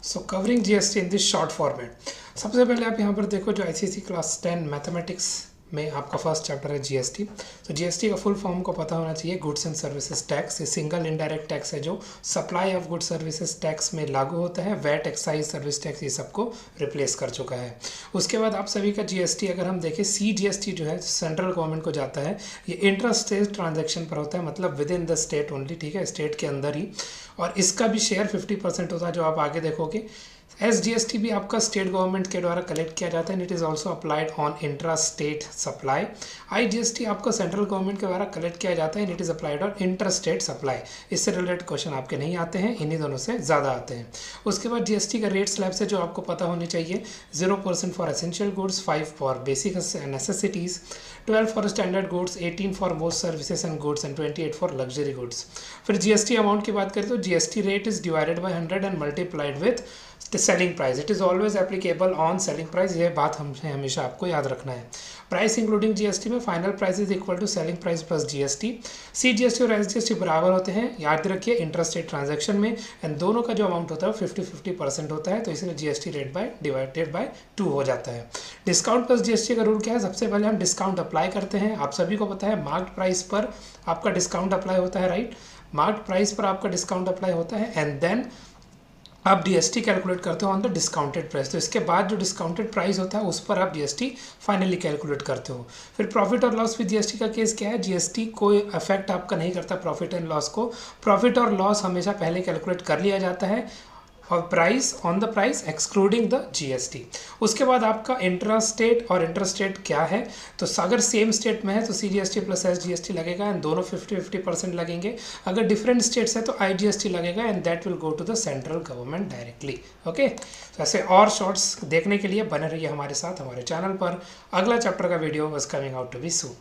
So covering GST in this short format. सबसे पहले आप यहाँ पर देखो जो आईसीएसई क्लास 10 मैथमेटिक्स में आपका फर्स्ट चैप्टर है जीएसटी। तो जीएसटी का फुल फॉर्म को पता होना चाहिए, गुड्स एंड सर्विसेज टैक्स। ये सिंगल इनडायरेक्ट टैक्स है जो supply of goods services tax में लागू होता है। वैट, एक्साइज, सर्विस टैक्स ये सबको रिप्लेस कर चुका है। उसके बाद आप सभी का जीएसटी अगर हम देखें, सीजीएसटी जो है सेंट्रल गवर्नमेंट को जाता है। ये इंटर स्टेट ट्रांजेक्शन पर होता है, मतलब with in the state only, ठीक है, स्टेट के अंदर ही। और इसका भी शेयर 50% होता है, जो आप आगे देखोगे। एसजीएसटी भी आपका स्टेट गवर्नमेंट के द्वारा कलेक्ट किया जाता है, it is also applied on intra state supply. IGST आपका सेंट्रल गवर्नमेंट के द्वारा कलेक्ट किया जाता है, it is applied on inter state supply. इससे रिलेटेड क्वेश्चन आपके नहीं आते हैं, इन्हीं दोनों से ज़्यादा आते हैं। उसके बाद जीएसटी का रेट स्लैब से जो आपको पता होनी चाहिए, 0% for essential goods, 5 for basic necessities, 12 for standard goods, 18 for most services and goods and 28 for luxury goods. फिर जीएसटी अमाउंट की बात करें तो GST rate is divided by 100 and multiplied with selling price. It is always applicable on selling price, ये बात हमसे हमेशा आपको याद रखना है। प्राइस इंक्लूडिंग जीएसटी में final price is equal to selling price plus GST. CGST और एसजीएसटी बराबर होते हैं, याद रखिए, इंटरस्टेट ट्रांजैक्शन में। एंड दोनों का जो अमाउंट होता है वो 50-50% होता है, तो इसलिए GST rate by divided by 2 हो जाता है। डिस्काउंट प्लस जीएसटी का रूल क्या है? सबसे पहले हम डिस्काउंट अप्लाई करते हैं। आप सभी को पता है मार्क्ड प्राइस पर आपका डिस्काउंट अप्लाई होता है, राइट। मार्क्ड प्राइस पर आपका डिस्काउंट अप्लाई होता है एंड देन आप डीएसटी कैलकुलेट करते हो ऑन द डिस्काउंटेड प्राइस। तो इसके बाद जो डिस्काउंटेड प्राइस होता है उस पर आप जीएसटी फाइनली कैलकुलेट करते हो। फिर प्रॉफिट और लॉस विद जीएसटी का केस क्या है? जीएसटी कोई इफेक्ट आपका नहीं करता प्रॉफिट एंड लॉस को। प्रॉफिट और लॉस हमेशा पहले कैलकुलेट कर लिया जाता है और price on the price excluding the GST. उसके बाद आपका इंट्रास्टेट और इंटरस्टेट क्या है? तो अगर सेम स्टेट में है तो सीजीएसटी प्लस एसजीएसटी लगेगा एंड दोनों 50-50% लगेंगे। अगर डिफरेंट स्टेट्स है तो आईजीएसटी लगेगा and that will go to the central government directly. Okay, तो ऐसे और शॉर्ट्स देखने के लिए बने रहिए हमारे साथ हमारे चैनल पर। अगला चैप्टर का video was coming out to be soon.